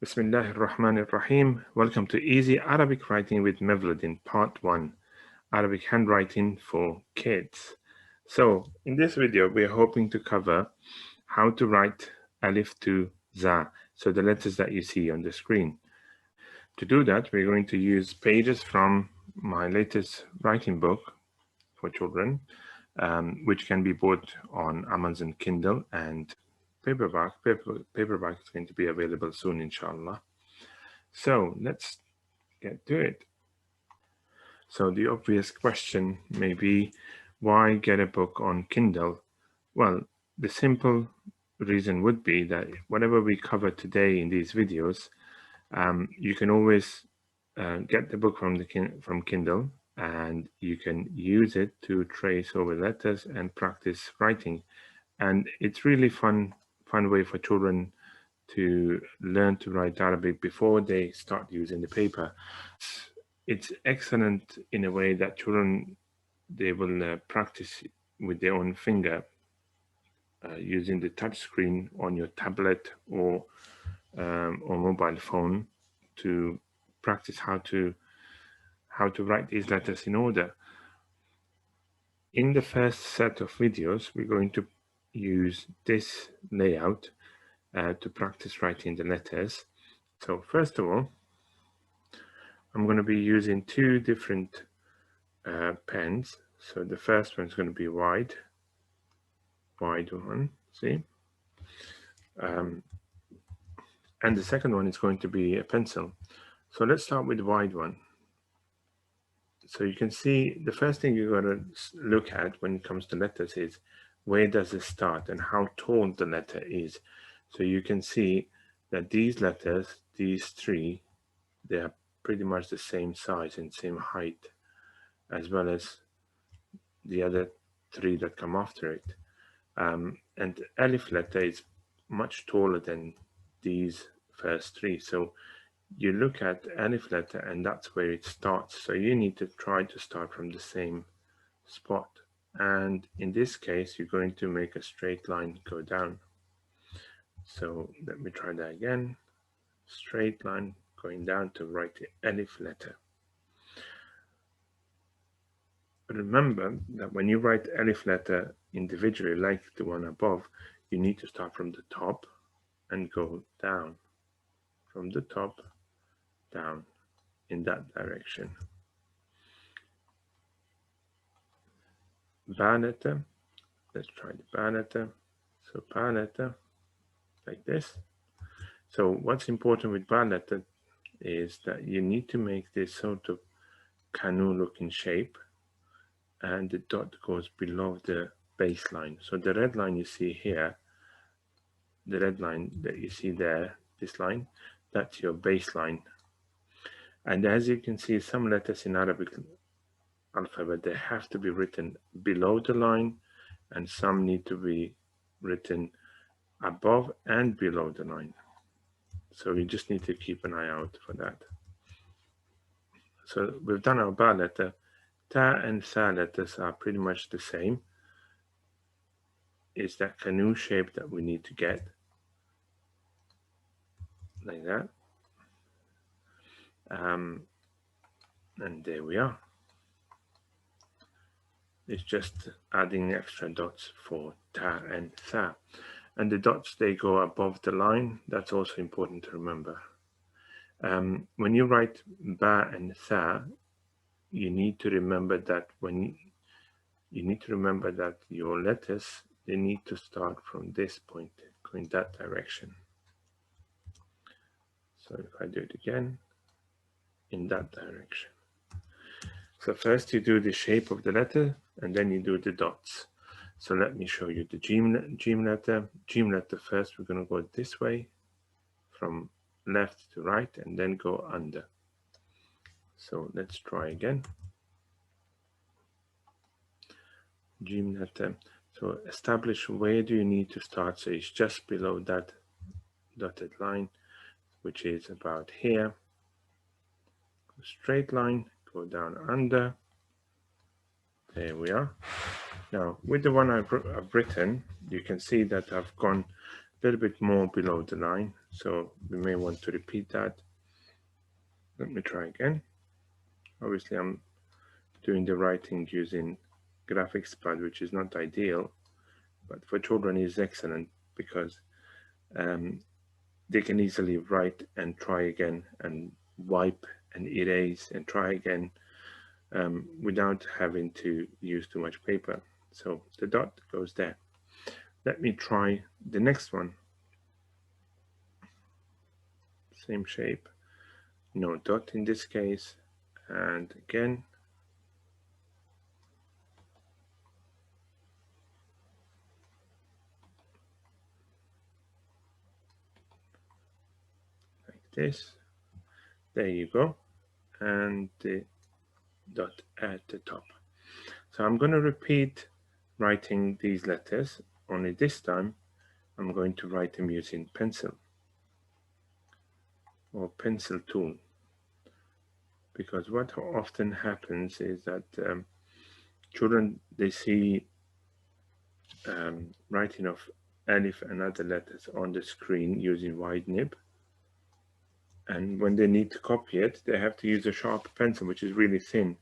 Bismillahir Rahmanir Rahim. Welcome to Easy Arabic Writing with Mevludin, Part 1, Arabic Handwriting for Kids. So, in this video, we are hoping to cover how to write Alif to Za, so the letters that you see on the screen. To do that, we're going to use pages from my latest writing book for children, which can be bought on Amazon Kindle and paperback. Paperback is going to be available soon, inshallah. So let's get to it. So the obvious question may be, why get a book on Kindle? Well, the simple reason would be that whatever we cover today in these videos, you can always get the book from Kindle, and you can use it to trace over letters and practice writing. And it's really fun way for children to learn to write Arabic before they start using the paper. It's excellent in a way that children, they will practice with their own finger using the touch screen on your tablet or mobile phone to practice how to write these letters in order. In the first set of videos, we're going to use this layout to practice writing the letters. So first of all, I'm going to be using two different pens. So the first one is going to be wide one, see? And the second one is going to be a pencil. So let's start with the wide one. So you can see the first thing you've got to look at when it comes to letters is where does it start and how tall the letter is. So you can see that these letters, these three, they are pretty much the same size and same height, as well as the other three that come after it. And the Alif letter is much taller than these first three. So you look at Alif letter and that's where it starts. So you need to try to start from the same spot. And in this case, you're going to make a straight line go down. So let me try that again. Straight line going down to write the Alif letter. Remember that when you write Alif letter individually, like the one above, you need to start from the top and go down. From the top down in that direction. Ba letter, let's try the ba letter. So ba letter, like this. So what's important with ba letter is that you need to make this sort of canoe looking shape, and the dot goes below the baseline. So the red line you see here, the red line that you see there, this line, that's your baseline. And as you can see, some letters in Arabic alphabet, they have to be written below the line, and some need to be written above and below the line. So you just need to keep an eye out for that. So we've done our ba letter. Ta and sa letters are pretty much the same. It's that canoe shape that we need to get, like that. And there we are. It's just adding extra dots for ta and sa. And the dots, they go above the line. That's also important to remember. When you write ba and sa, you need to remember that your letters, they need to start from this point, going that direction. So if I do it again, in that direction. So first you do the shape of the letter, and then you do the dots. So let me show you the Jim letter. Jim letter first, we're going to go this way, from left to right, and then go under. So let's try again. Jim letter. So establish where do you need to start. So it's just below that dotted line, which is about here. Straight line, go down under. There we are. Now with the one I've written, you can see that I've gone a little bit more below the line. So we may want to repeat that. Let me try again. Obviously, I'm doing the writing using graphics pad, which is not ideal, but for children is excellent because they can easily write and try again and wipe and erase and try again without having to use too much paper. So the dot goes there. Let me try the next one. Same shape, no dot in this case, and again like this. There you go, and the dot at the top. So I'm going to repeat writing these letters, only this time I'm going to write them using pencil or pencil tool, because what often happens is that children, they see writing of Alif and other letters on the screen using wide nib, and when they need to copy it, they have to use a sharp pencil, which is really thin,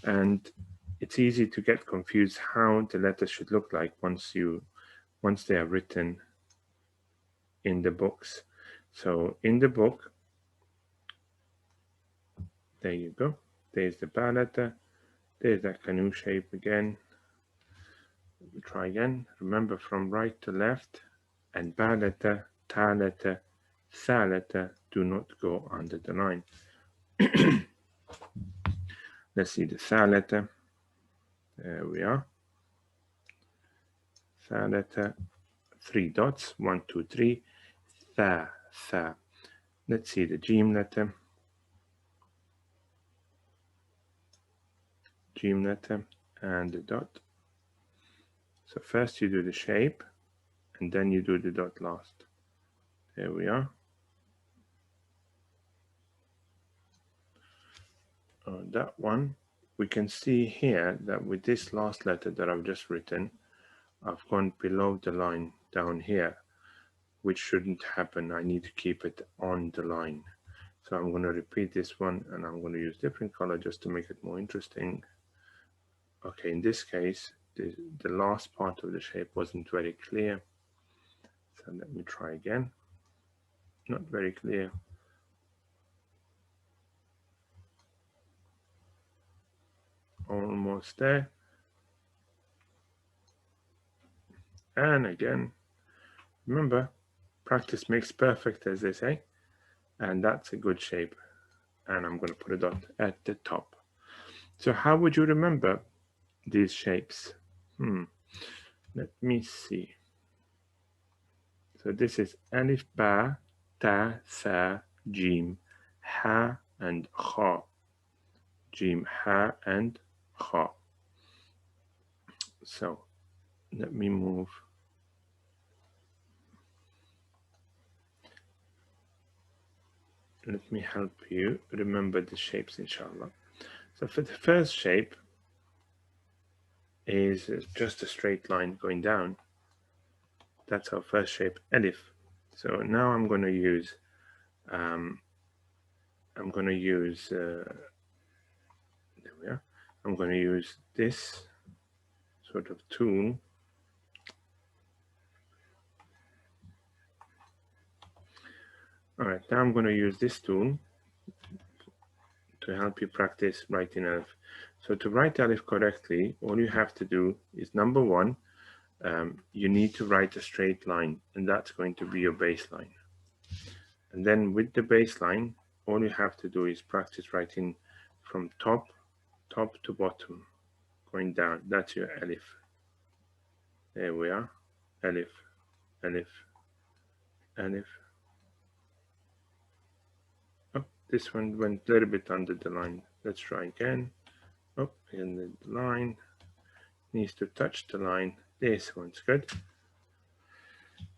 and it's easy to get confused how the letters should look like once they are written in the books. So in the book, there you go. There's the ba letter. There's that canoe shape again. We try again. Remember, from right to left, and ba letter, ta letter, sa letter do not go under the line. Let's see the sa letter. There we are. Sa letter, 3 dots, 1, 2, 3. Tha, tha. Let's see the Jim letter. Jim letter and the dot. So first you do the shape, and then you do the dot last. There we are. That one, we can see here that with this last letter that I've just written, I've gone below the line down here, which shouldn't happen. I need to keep it on the line. So I'm going to repeat this one, and I'm going to use different color just to make it more interesting. Okay, in this case, the last part of the shape wasn't very clear. So let me try again. Not very clear. Almost there. And again, remember, practice makes perfect, as they say, and that's a good shape. And I'm going to put a dot at the top. So how would you remember these shapes? Let me see. So this is Alif, Ba, Ta, Sa, Jim, Ha, and Kha. Jim, Ha, and Kha. So let me move. Let me help you remember the shapes, inshallah. So for the first shape is just a straight line going down. That's our first shape, Alif. So now I'm going to use there we are. I'm going to use this sort of tool. All right, now I'm going to use this tool to help you practice writing Alif. So to write Alif correctly, all you have to do is, number one, you need to write a straight line, and that's going to be your baseline. And then with the baseline, all you have to do is practice writing from top to bottom, going down. That's your Alif. There we are. Alif, Alif, Alif. Oh, this one went a little bit under the line. Let's try again. Oh, and the line needs to touch the line. This one's good.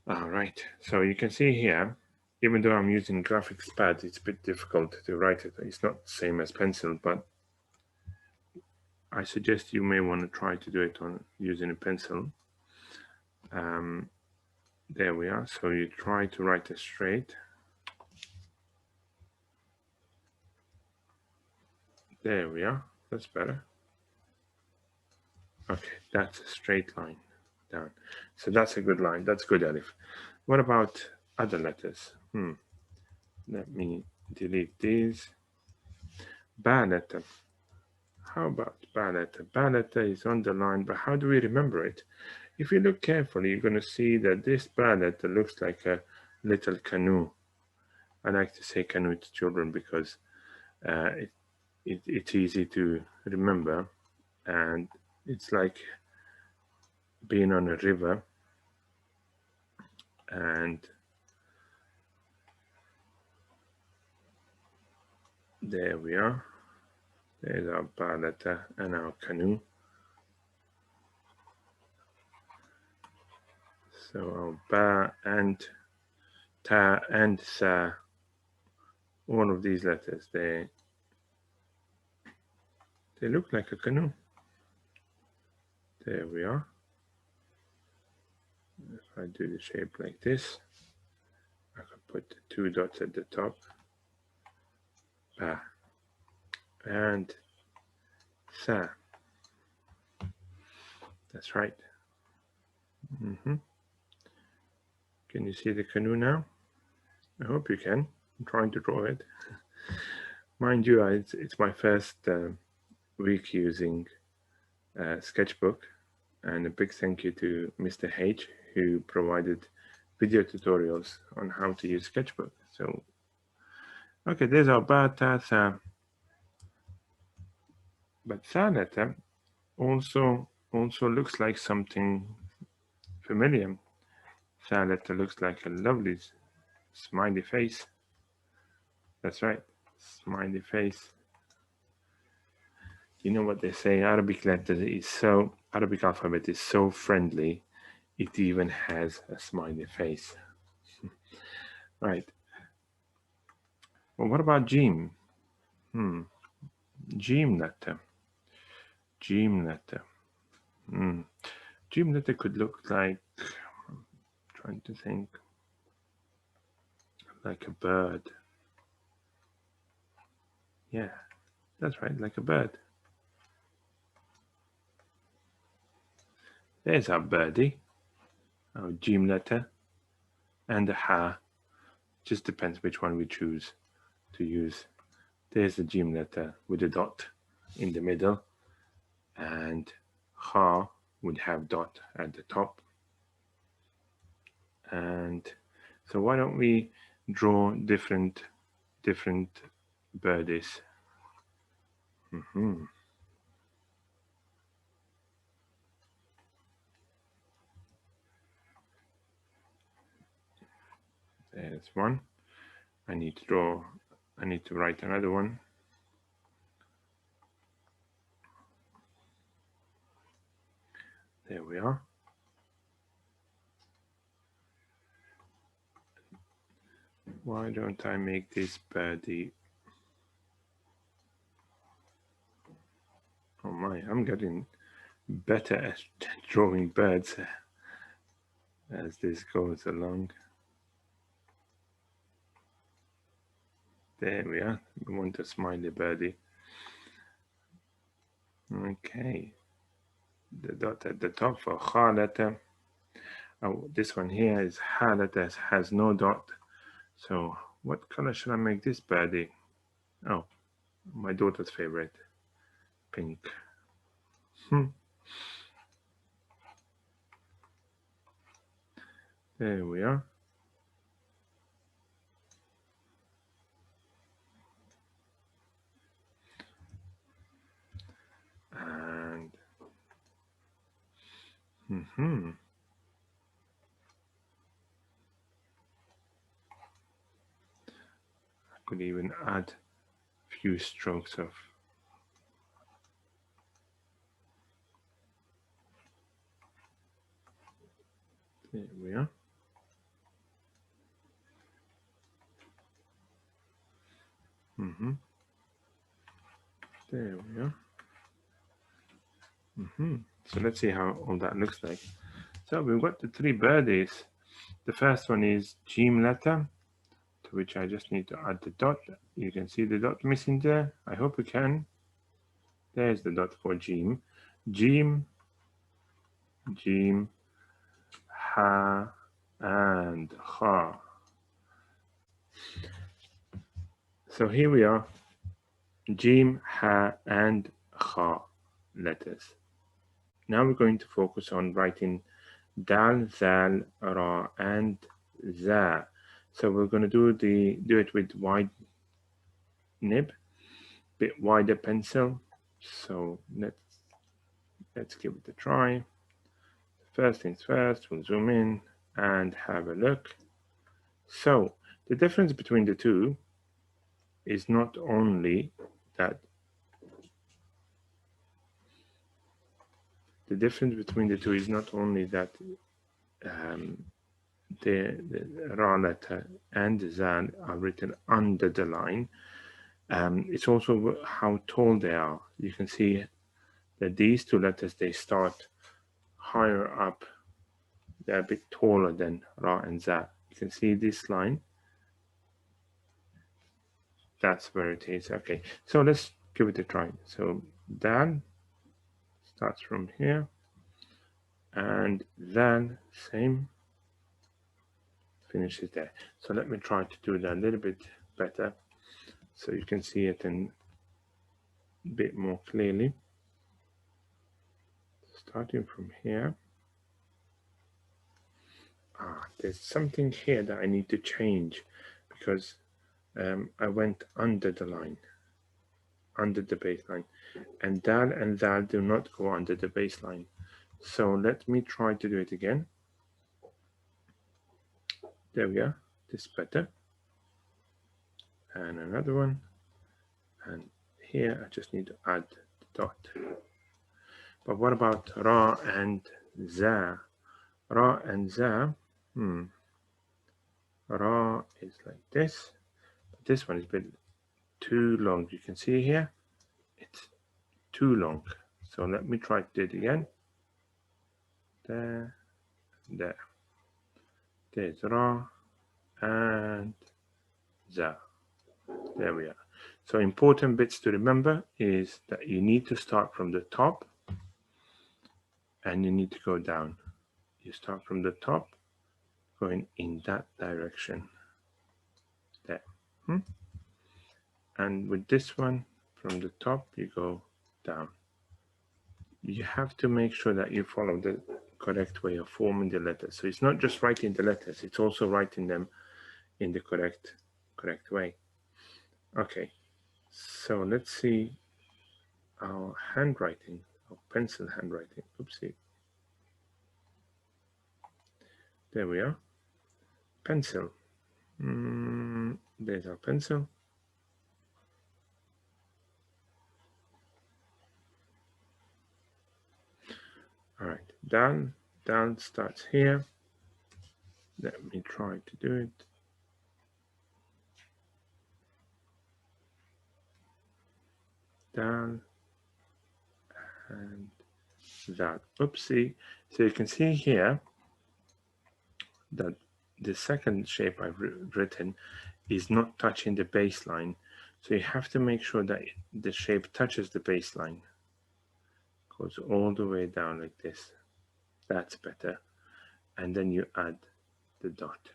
All right, so you can see here, even though I'm using graphics pad, it's a bit difficult to write it. It's not the same as pencil, but I suggest you may want to try to do it on using a pencil. There we are. So you try to write it straight. There we are. That's better. Okay, that's a straight line down. So that's a good line. That's good, Alif. What about other letters? Let me delete these. Ba letter. How about ba letter? Ba letter is on the line, but how do we remember it? If you look carefully, you're going to see that this ba letter looks like a little canoe. I like to say canoe to children because it's easy to remember, and it's like being on a river, and there we are. There's our ba letter and our canoe. So our ba and ta and sa, all of these letters, they look like a canoe. There we are. If I do the shape like this, I can put the 2 dots at the top. Ba and sa. That's right. Can you see the canoe now? I hope you can. I'm trying to draw it. Mind you, it's my first week using Sketchbook, and a big thank you to Mr. H, who provided video tutorials on how to use Sketchbook. So, okay, there's our ba, ta, sa. But sa letter also looks like something familiar. Sa letter looks like a lovely smiley face. That's right, smiley face. You know what they say, Arabic alphabet is so friendly, it even has a smiley face. Right. Well, what about Jim? Jim letter. Jim letter. Jim letter could look like, I'm trying to think, like a bird. Yeah, that's right, like a bird. There's our birdie, our Jim letter, and a ha. Just depends which one we choose to use. There's the Jim letter with a dot in the middle, and ha would have dot at the top. And so why don't we draw different birdies? There's one. I need to write another one. There we are. Why don't I make this birdie? Oh my, I'm getting better at drawing birds as this goes along. There we are. We want a smiley birdie. Okay. The dot at the top for ha letter. Oh, this one here is ha letter, has no dot. So what color should I make this birdie? Oh, my daughter's favorite, pink. There we are. And I could even add a few strokes of there we are. There we are. So let's see how all that looks like. So we've got the 3 birdies. The first one is Jim letter, to which I just need to add the dot. You can see the dot missing there. I hope you can. There's the dot for Jim. Jim, Jim, Ha, and Ha. So here we are, Jim, Ha, and Ha letters. Now we're going to focus on writing Dal, Zal, Ra, and Za. So we're going to do it with wide nib, bit wider pencil. So let's give it a try. First things first, we'll zoom in and have a look. So the difference between the two is not only that the Ra letter and Zal are written under the line. It's also how tall they are. You can see that these two letters, they start higher up. They're a bit taller than Ra and Za. You can see this line. That's where it is. Okay, so let's give it a try. So Dal starts from here, and Zal, same, finishes there. So let me try to do that a little bit better so you can see it in a bit more clearly. Starting from here. There's something here that I need to change because I went under the line, under the baseline, and Dal and Zal do not go under the baseline. So let me try to do it again. There we are, this is better. And another one. And here I just need to add the dot. But what about Ra and Za? Ra and Za, Ra is like this. But this one is a bit too long. You can see here, it's too long. So let me try to do it again. There, there. There's Ra and Za. There we are. So important bits to remember is that you need to start from the top and you need to go down. You start from the top, going in that direction. There. And with this one, from the top, you go down. You have to make sure that you follow the correct way of forming the letters. So it's not just writing the letters, it's also writing them in the correct way. Okay, so let's see our handwriting, our pencil handwriting. Oopsie. There we are. Pencil. There's our pencil. All right, Dal starts here. Let me try to do it. Dal and that. Oopsie. So you can see here that the second shape I've written is not touching the baseline. So you have to make sure that the shape touches the baseline. Goes all the way down like this. That's better. And then you add the dot.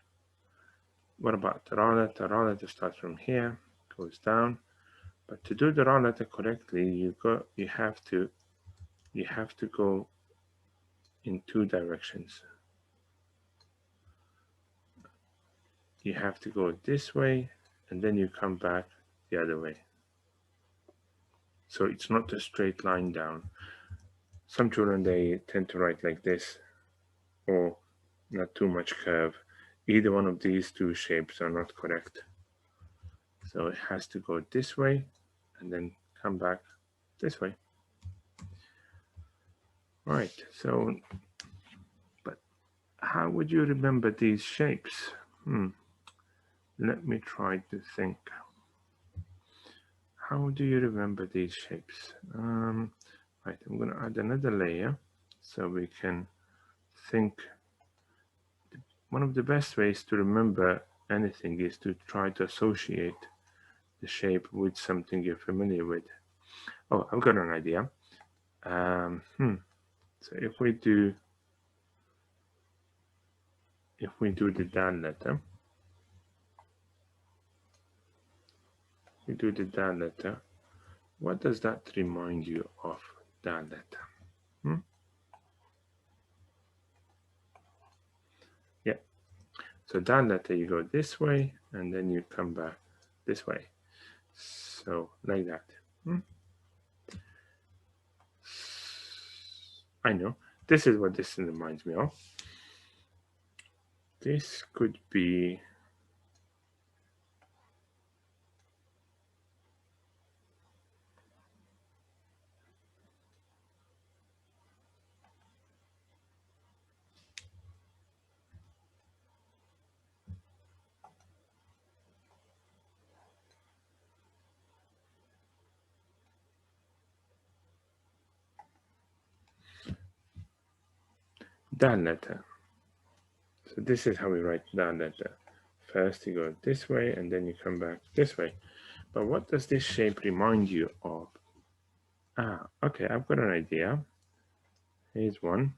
What about the Ra letter? Ra letter starts from here, goes down. But to do the Ra letter correctly, you have to go in two directions. You have to go this way, and then you come back the other way. So it's not a straight line down. Some children, they tend to write like this, or not too much curve. Either one of these two shapes are not correct. So it has to go this way, and then come back this way. All right, so, but how would you remember these shapes? Let me try to think. How do you remember these shapes? Right, I'm going to add another layer so we can think. One of the best ways to remember anything is to try to associate the shape with something you're familiar with. Oh, I've got an idea. So if we do the dal letter, what does that remind you of dal letter? Yeah. So dal letter, you go this way, and then you come back this way. So like that. I know. This is what this reminds me of. This could be dal letter. So this is how we write dal letter. First you go this way, and then you come back this way. But what does this shape remind you of? Ah, okay, I've got an idea. Here's one.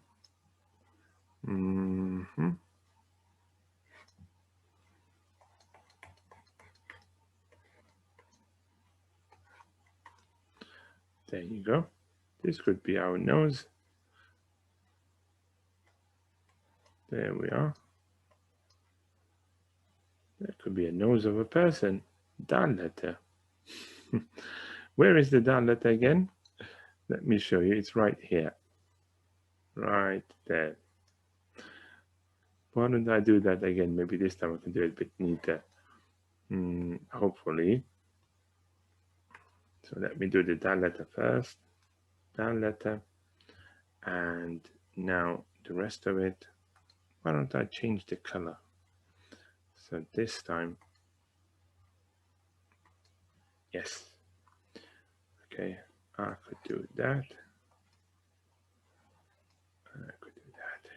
There you go. This could be our nose. There we are. That could be a nose of a person. Dal letter. Where is the dal letter again? Let me show you. It's right here. Right there. Why don't I do that again? Maybe this time I can do it a bit neater. Hopefully. So let me do the dal letter first. Dal letter. And now the rest of it. Why don't I change the color? So this time, yes. Okay, I could do that. I could do that.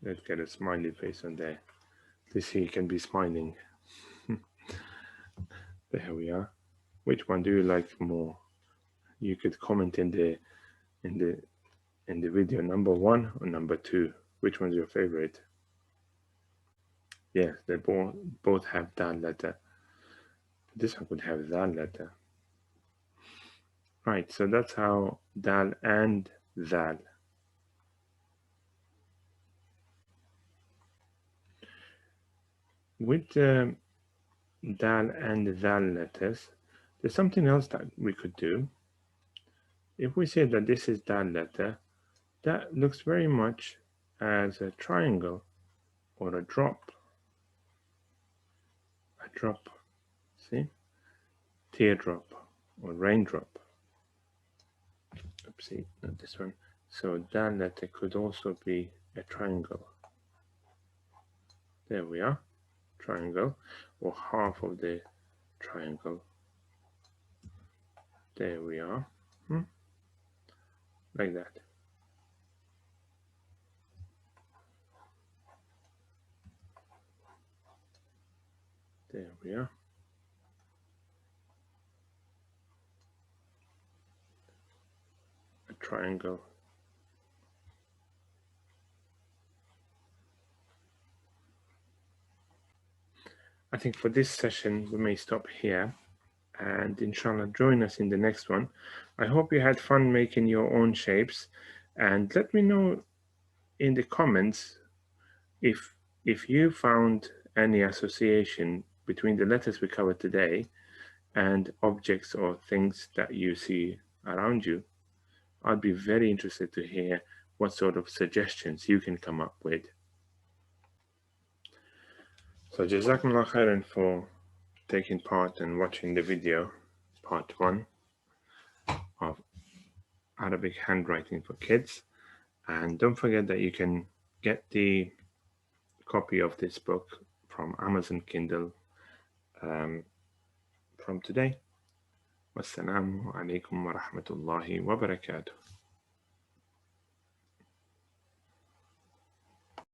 Let's get a smiley face on there. This here can be smiling. There we are. Which one do you like more? You could comment in the video, number 1 or number 2. Which one's your favorite? Yes, they both have dal letter. This one could have dal letter. Right, so that's how dal and zal. With dal and zal letters, there's something else that we could do. If we say that this is dal letter, that looks very much as a triangle or a drop. A drop, see? Teardrop or raindrop. Oopsie, not this one. So dal letter could also be a triangle. There we are, triangle, or half of the triangle. There we are, like that. There we are. A triangle. I think for this session, we may stop here, and inshallah join us in the next one. I hope you had fun making your own shapes, and let me know in the comments if you found any association between the letters we covered today and objects or things that you see around you. I'd be very interested to hear what sort of suggestions you can come up with. So Jazakumullah khairan for taking part and watching the video, part 1 of Arabic handwriting for kids. And don't forget that you can get the copy of this book from Amazon Kindle from today. Wassalamu alaikum wa rahmatullahi wa barakatuh.